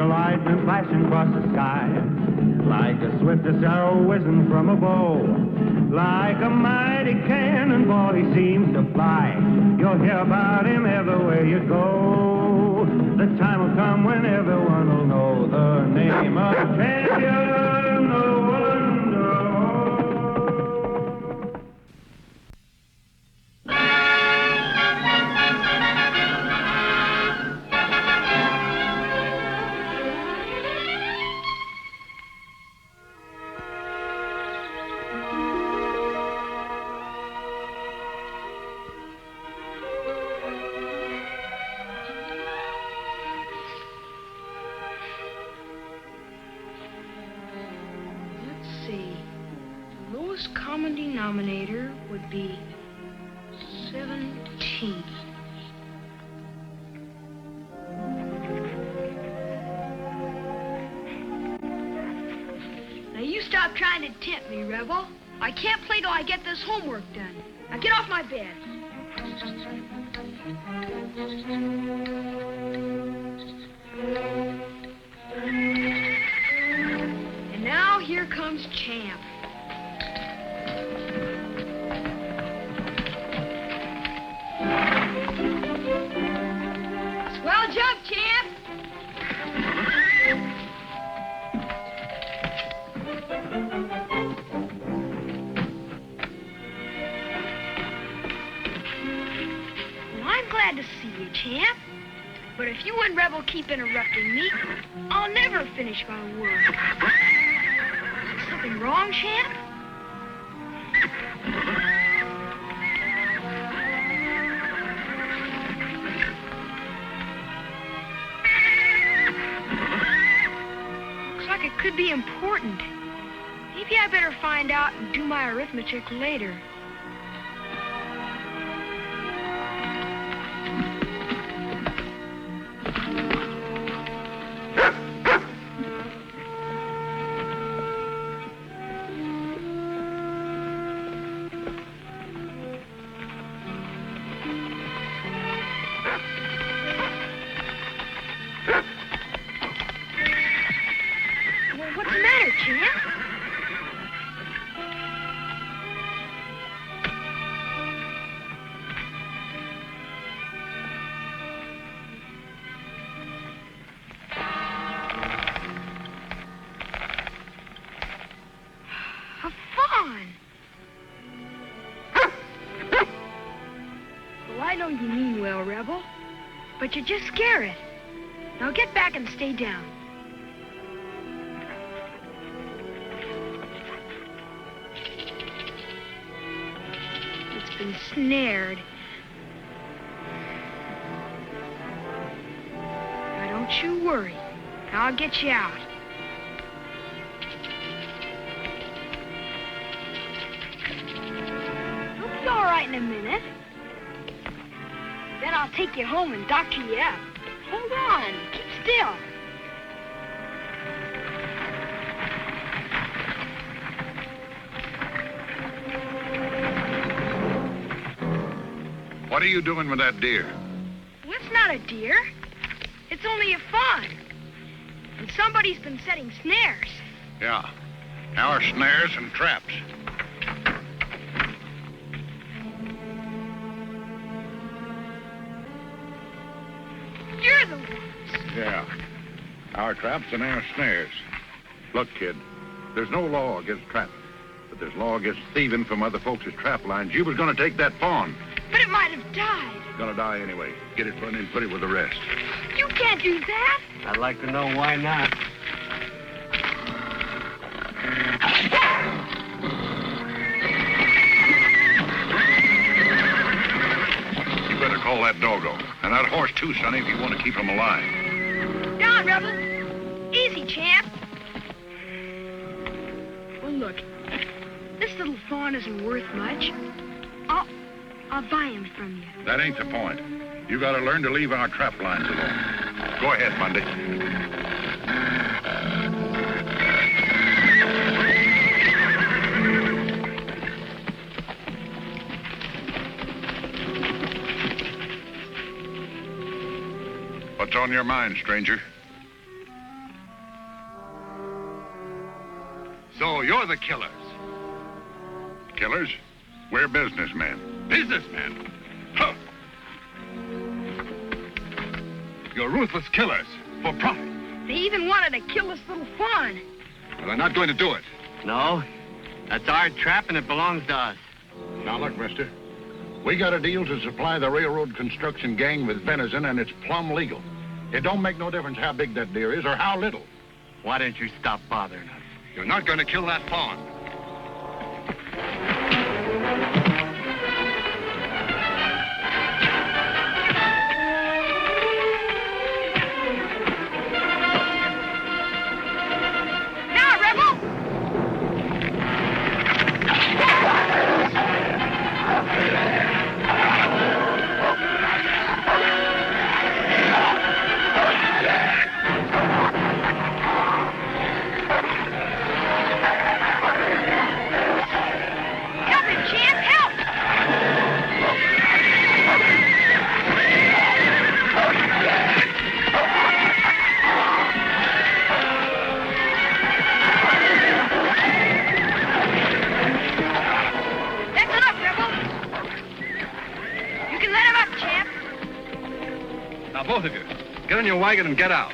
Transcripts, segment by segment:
a lightning flashing across the sky, like the swiftest arrow whizzing from a bow, like a mighty cannonball he seems to fly. You'll hear about him everywhere you go. The time will come when everyone will know the name of champion no one knows. Common denominator would be 17. Now you stop trying to tempt me, Rebel. I can't play till I get this homework done. Now get off my bed. And now here comes Champ. Well, jump, Champ. Well, I'm glad to see you, Champ. But if you and Rebel keep interrupting me, I'll never finish my word. Is something wrong, Champ? It could be important. Maybe I better find out and do my arithmetic later. What's the matter, Champ? A fawn. Well, I know you mean well, Rebel, but you just scare it. Now get back and stay down. Been snared. Now don't you worry. I'll get you out. You'll be all right in a minute. Then I'll take you home and doctor you up. Hold on. Keep still. What are you doing with that deer? Well, it's not a deer. It's only a fawn. And somebody's been setting snares. Yeah. Our snares and traps. You're the ones. Yeah. Our traps and our snares. Look, kid, there's no law against trapping, but there's law against thieving from other folks' trap lines. You was gonna take that fawn. But it might have died. It's gonna die anyway. Get it run in, put it with the rest. You can't do that. I'd like to know why not. You better call that doggo. And that horse too, Sonny, if you want to keep him alive. Down, Rebel. Easy, Champ. Well, look. This little fawn isn't worth much. I'll buy him from you. That ain't the point. You gotta learn to leave our trap lines alone. Go ahead, Bundy. What's on your mind, stranger? So you're the killers. Killers? We're businessmen. Businessmen? Huh. You're ruthless killers for profit. They even wanted to kill this little fawn. Well, they're not going to do it. No, that's our trap and it belongs to us. Now look, mister. We got a deal to supply the railroad construction gang with venison, and it's plumb legal. It don't make no difference how big that deer is or how little. Why don't you stop bothering us? You're not going to kill that fawn. Now, Rebel! Help him, Champ, help! That's enough, Rebel. You can let him up, Champ. Now, both of you, get in your wagon and get out.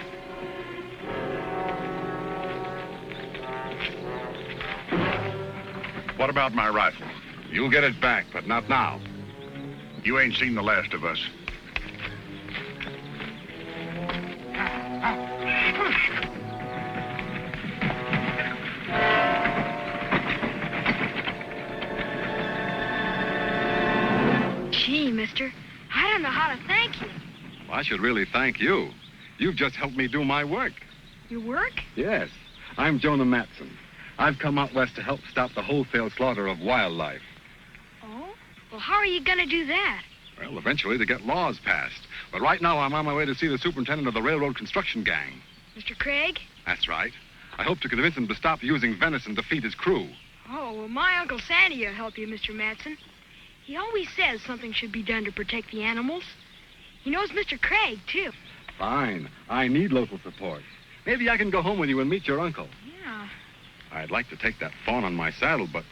What about my rifle? You'll get it back, but not now. You ain't seen the last of us. Gee, mister, I don't know how to thank you. Well, I should really thank you. You've just helped me do my work. Your work? Yes. I'm Jonah Matson. I've come out west to help stop the wholesale slaughter of wildlife. Oh? Well, how are you going to do that? Well, eventually to get laws passed. But right now I'm on my way to see the superintendent of the railroad construction gang. Mr. Craig? That's right. I hope to convince him to stop using venison to feed his crew. Oh, well, my Uncle Sandy will help you, Mr. Matson. He always says something should be done to protect the animals. He knows Mr. Craig, too. Fine. I need local support. Maybe I can go home with you and meet your uncle. Yeah. I'd like to take that fawn on my saddle, but,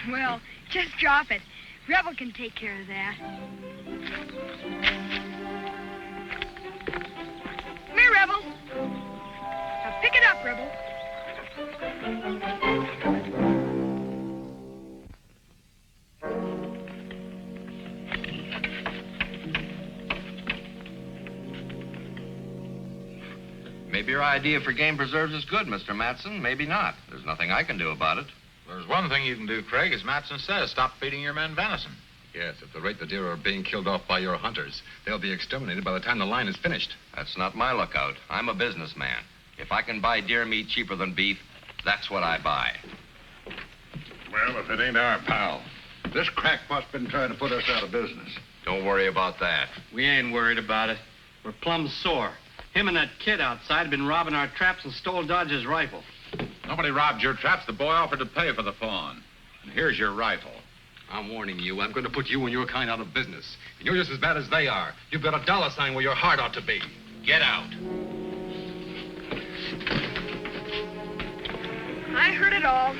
Well, just drop it. Rebel can take care of that. Come here, Rebel. Now pick it up, Rebel. Maybe your idea for game preserves is good, Mr. Matson. Maybe not. There's nothing I can do about it. There's one thing you can do, Craig, as Matson says. Stop feeding your men venison. yes, at the rate the deer are being killed off by your hunters, they'll be exterminated by the time the line is finished. That's not my lookout. I'm a businessman. If I can buy deer meat cheaper than beef, that's what I buy. Well, if it ain't our pal. This crackpot's been trying to put us out of business. Don't worry about that. We ain't worried about it. We're plumb sore. Him and that kid outside have been robbing our traps and stole Dodge's rifle. Nobody robbed your traps. The boy offered to pay for the fawn. And here's your rifle. I'm warning you, I'm going to put you and your kind out of business. And you're just as bad as they are. You've got a dollar sign where your heart ought to be. Get out. I heard it all.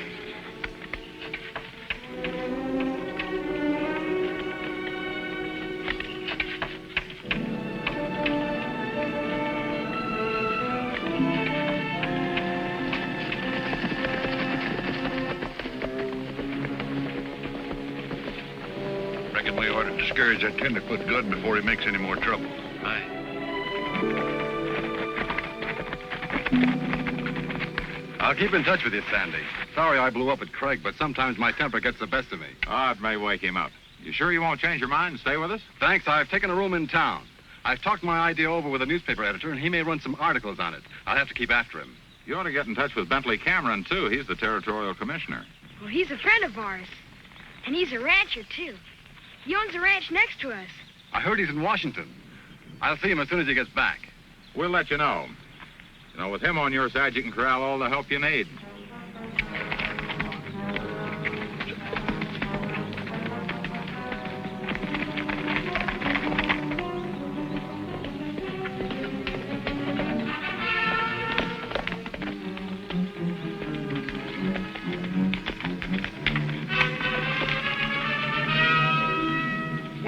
Reckon we ought to discourage that tenderfoot good before he makes any more trouble. Aye. I'll keep in touch with you, Sandy. Sorry I blew up at Craig, but sometimes my temper gets the best of me. Oh, it may wake him up. You sure you won't change your mind and stay with us? Thanks, I've taken a room in town. I've talked my idea over with a newspaper editor, and he may run some articles on it. I'll have to keep after him. You ought to get in touch with Bentley Cameron, too. He's the territorial commissioner. Well, he's a friend of ours. And he's a rancher, too. He owns a ranch next to us. I heard he's in Washington. I'll see him as soon as he gets back. We'll let you know. You know, with him on your side, you can corral all the help you need.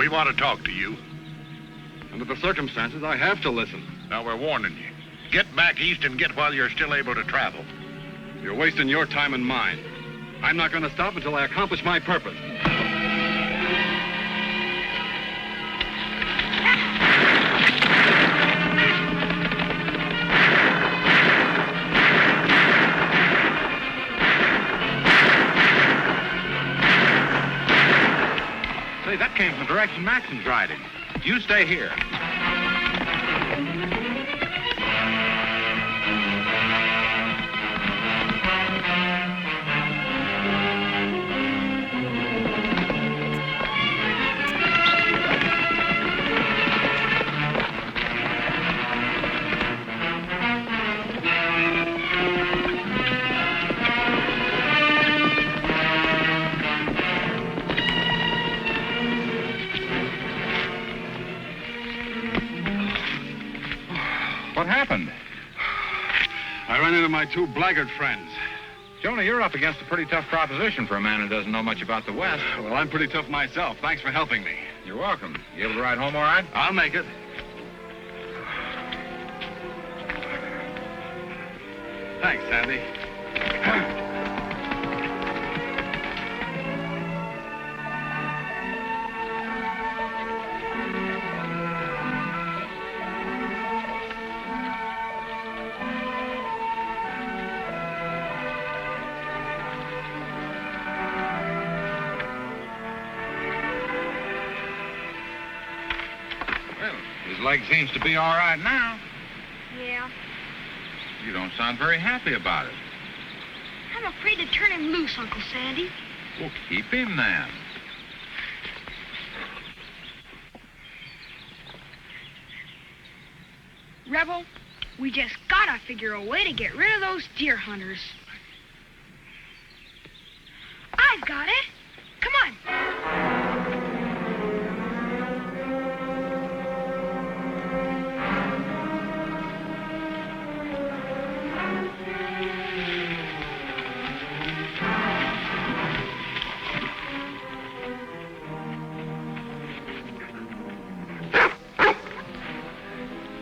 We want to talk to you. Under the circumstances, I have to listen. Now, we're warning you. Get back east and get while you're still able to travel. You're wasting your time and mine. I'm not going to stop until I accomplish my purpose. Say, that came from the direction Maxon's riding. You stay here. What happened? I ran into my two blackguard friends. Jonah, you're up against a pretty tough proposition for a man who doesn't know much about the West. Well, I'm pretty tough myself. Thanks for helping me. You're welcome. You able to ride home all right? I'll make it. Thanks, Sandy. Well, his leg seems to be all right now. Yeah. You don't sound very happy about it. I'm afraid to turn him loose, Uncle Sandy. Well, keep him then. Rebel, we just gotta figure a way to get rid of those deer hunters. I've got it. Come on.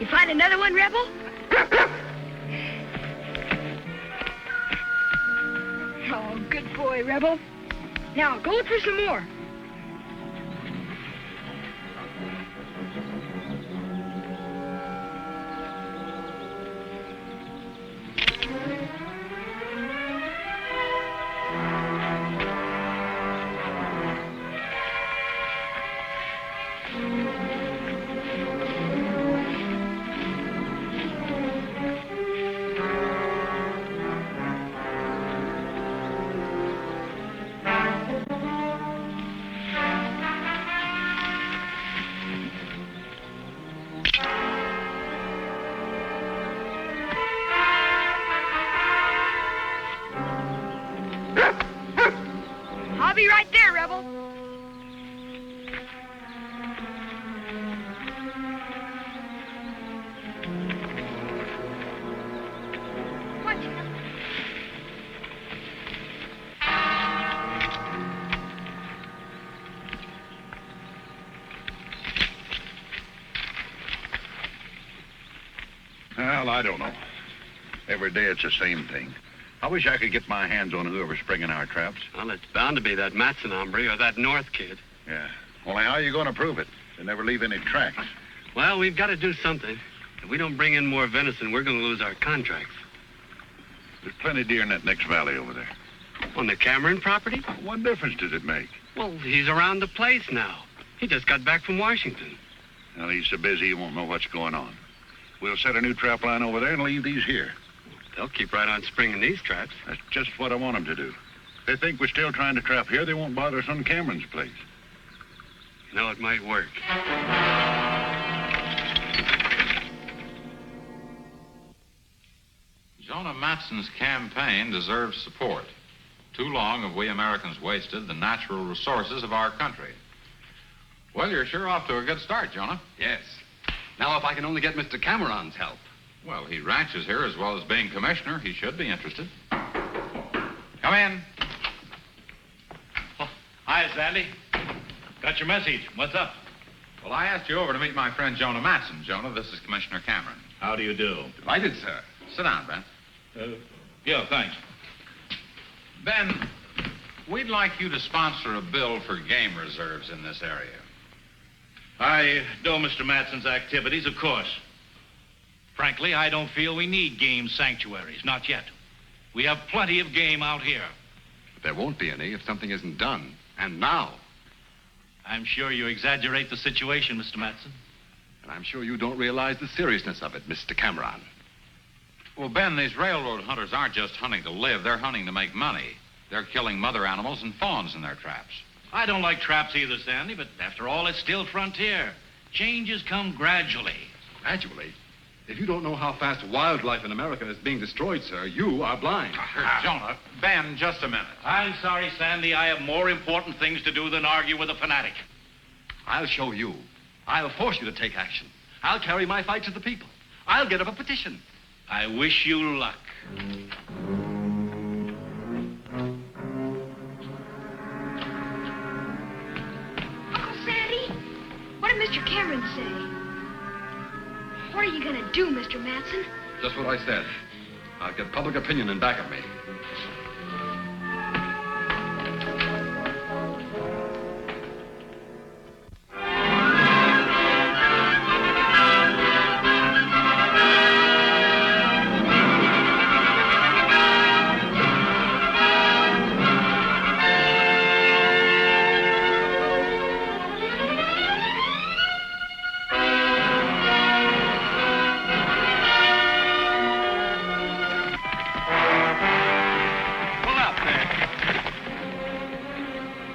You find another one, Rebel? Oh, good boy, Rebel. Now, go look for some more. I'll be right there, Rebel. Watch it. Well, I don't know. Every day it's the same thing. I wish I could get my hands on whoever's springing our traps. Well, it's bound to be that Matson hombre or that North kid. Yeah. Only how are you going to prove it? They never leave any tracks. Well, we've got to do something. If we don't bring in more venison, we're going to lose our contracts. There's plenty of deer in that next valley over there. On the Cameron property? What difference does it make? Well, he's around the place now. He just got back from Washington. Well, he's so busy he won't know what's going on. We'll set a new trap line over there and leave these here. They'll keep right on springing these traps. That's just what I want them to do. If they think we're still trying to trap here, they won't bother us on Cameron's place. You know, it might work. Jonah Matson's campaign deserves support. Too long have we Americans wasted the natural resources of our country. Well, you're sure off to a good start, Jonah. Yes. Now, if I can only get Mr. Cameron's help. Well, he ranches here as well as being commissioner. He should be interested. Come in. Hi, Sandy. Got your message. What's up? Well, I asked you over to meet my friend Jonah Matson. Jonah, this is Commissioner Cameron. How do you do? Delighted, sir. Sit down, Ben. Yeah, thanks. Ben, we'd like you to sponsor a bill for game reserves in this area. I know Mr. Matson's activities, of course. Frankly, I don't feel we need game sanctuaries, not yet. We have plenty of game out here. But there won't be any if something isn't done. And now. I'm sure you exaggerate the situation, Mr. Matson. And I'm sure you don't realize the seriousness of it, Mr. Cameron. Well, Ben, these railroad hunters aren't just hunting to live. They're hunting to make money. They're killing mother animals and fawns in their traps. I don't like traps either, Sandy, but after all, it's still frontier. Changes come gradually. Gradually? If you don't know how fast wildlife in America is being destroyed, sir, you are blind. Jonah, Ben, just a minute. I'm sorry, Sandy. I have more important things to do than argue with a fanatic. I'll show you. I'll force you to take action. I'll carry my fight to the people. I'll get up a petition. I wish you luck. Uncle Sandy, what did Mr. Cameron say? What are you going to do, Mr. Matson? Just what I said. I'll get public opinion in back of me.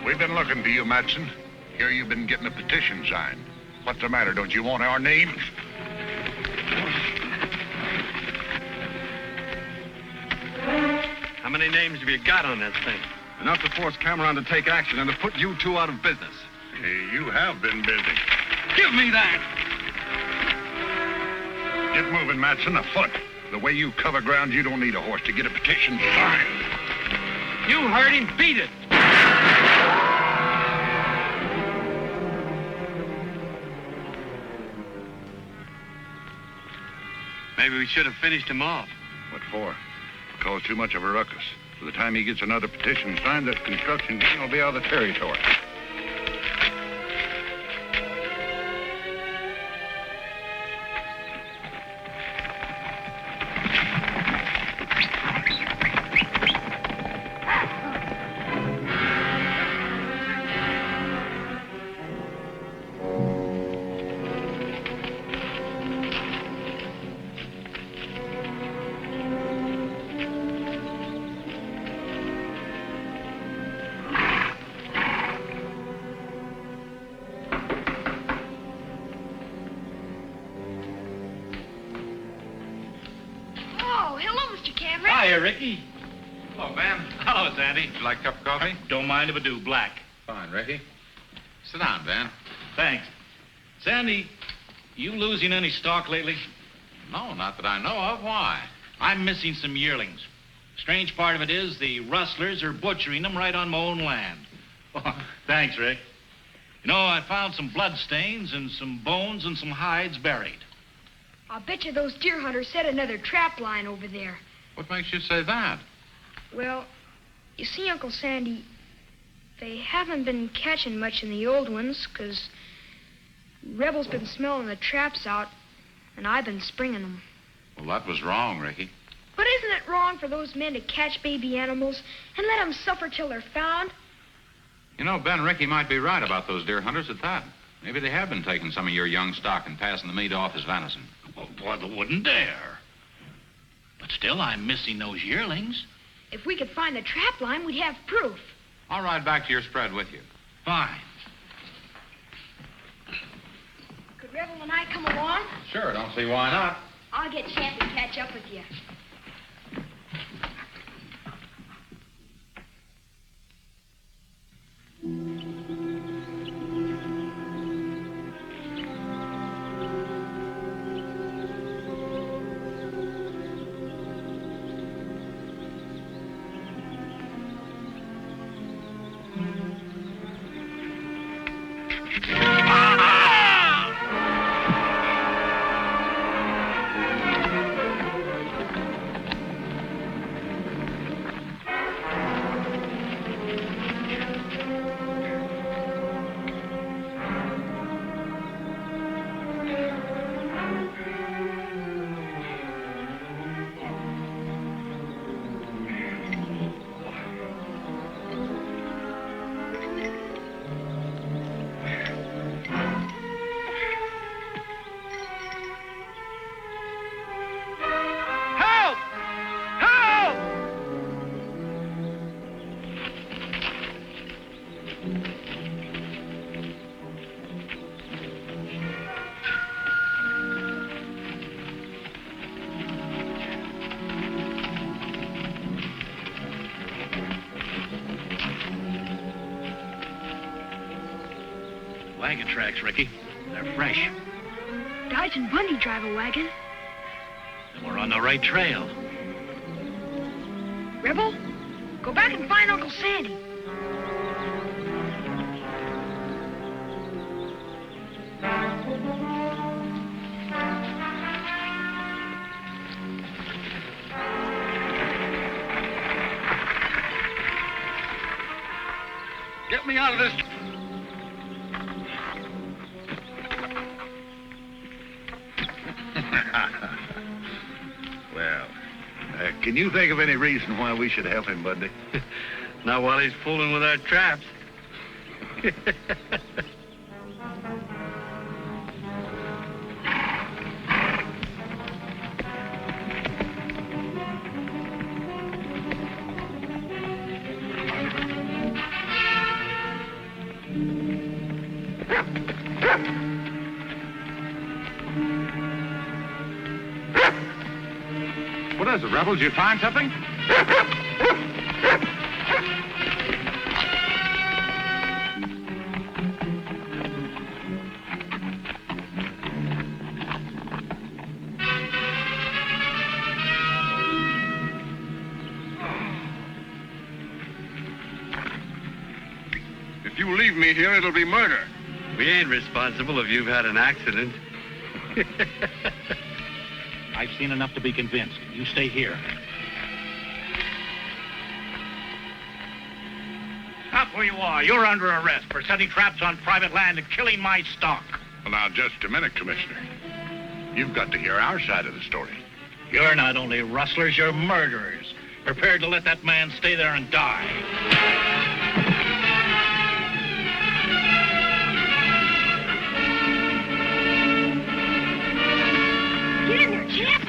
We've been looking for you, Matson. Here you've been getting a petition signed. What's the matter? Don't you want our names? How many names have you got on that thing? Enough to force Cameron to take action and to put you two out of business. Hey, you have been busy. Give me that! Get moving, Matson, afoot. The way you cover ground, you don't need a horse to get a petition signed. You heard him. Beat it! Maybe we should have finished him off. What for? Cause too much of a ruckus. By the time he gets another petition signed, that construction gang will be out of the territory. Oh, hello, Mr. Cameron. Hiya, Ricky. Hello, Ben. Hello, Sandy. Would you like a cup of coffee? Don't mind if I do. Black. Fine, Ricky. Sit down, Ben. Thanks. Sandy, you losing any stock lately? No, not that I know of. Why? I'm missing some yearlings. Strange part of it is the rustlers are butchering them right on my own land. Oh, thanks, Rick. You know, I found some blood stains and some bones and some hides buried. I'll bet you those deer hunters set another trap line over there. What makes you say that? Well, you see, Uncle Sandy, they haven't been catching much in the old ones, 'cause Rebel's been smelling the traps out, and I've been springing them. Well, that was wrong, Ricky. But isn't it wrong for those men to catch baby animals and let them suffer till they're found? You know, Ben, Ricky might be right about those deer hunters at that. Maybe they have been taking some of your young stock and passing the meat off as venison. Oh, boy, they wouldn't dare. But still, I'm missing those yearlings. If we could find the trap line, we'd have proof. I'll ride back to your spread with you. Fine. Could Rebel and I come along? Sure, don't see why not. I'll get Champ to catch up with you. Wagon tracks, Ricky. They're fresh. Dodge and Bundy drive a wagon. And we're on the right trail. Rebel, go back and find Uncle Sandy. Get me out of this. Well, can you think of any reason why we should help him, Bundy? Not while he's fooling with our traps. What is it, Rebels? You find something? If you leave me here, it'll be murder. We ain't responsible if you've had an accident. I've seen enough to be convinced. You stay here. Stop where you are. You're under arrest for setting traps on private land and killing my stock. Well, now, just a minute, Commissioner. You've got to hear our side of the story. You're not only rustlers, you're murderers. Prepared to let that man stay there and die. Get in there, champ.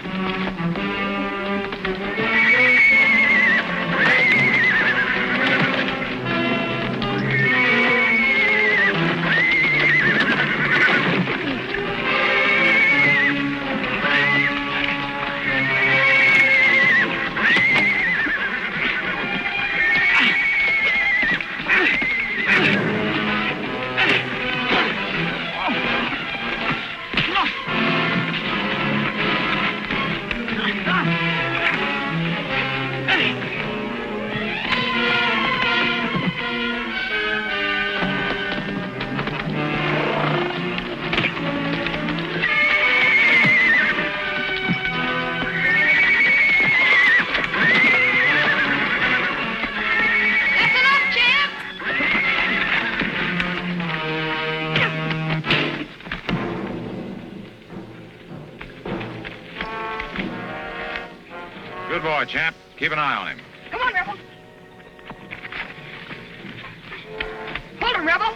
Good boy, champ. Keep an eye on him. Come on, Rebel. Hold him, Rebel.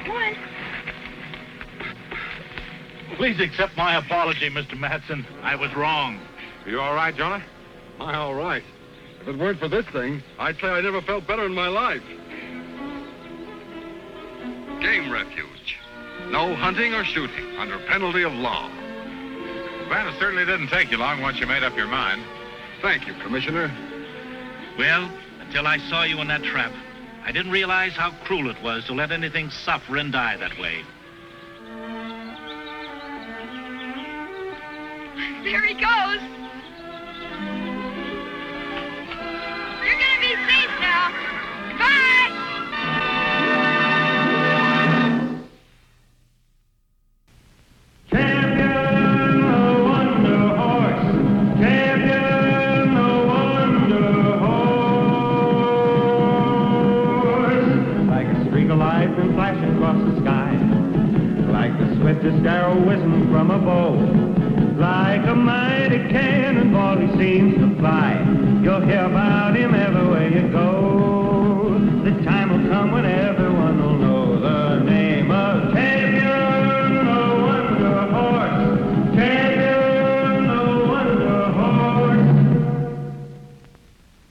Come on. Please accept my apology, Mr. Matson. I was wrong. Are you all right, Jonah? Am I all right? If it weren't for this thing, I'd say I never felt better in my life. Game refuge. No hunting or shooting under penalty of law. Well, it certainly didn't take you long once you made up your mind. Thank you, Commissioner. Well, until I saw you in that trap, I didn't realize how cruel it was to let anything suffer and die that way. There he goes. You're gonna be safe now. Bye. Champion, the Wonder Horse. Champion, the Wonder Horse. Like a streak of lightning flashing across the sky. Like the swiftest arrow whizzing from a bow. Like a mighty cannonball he seems to fly. You'll hear about him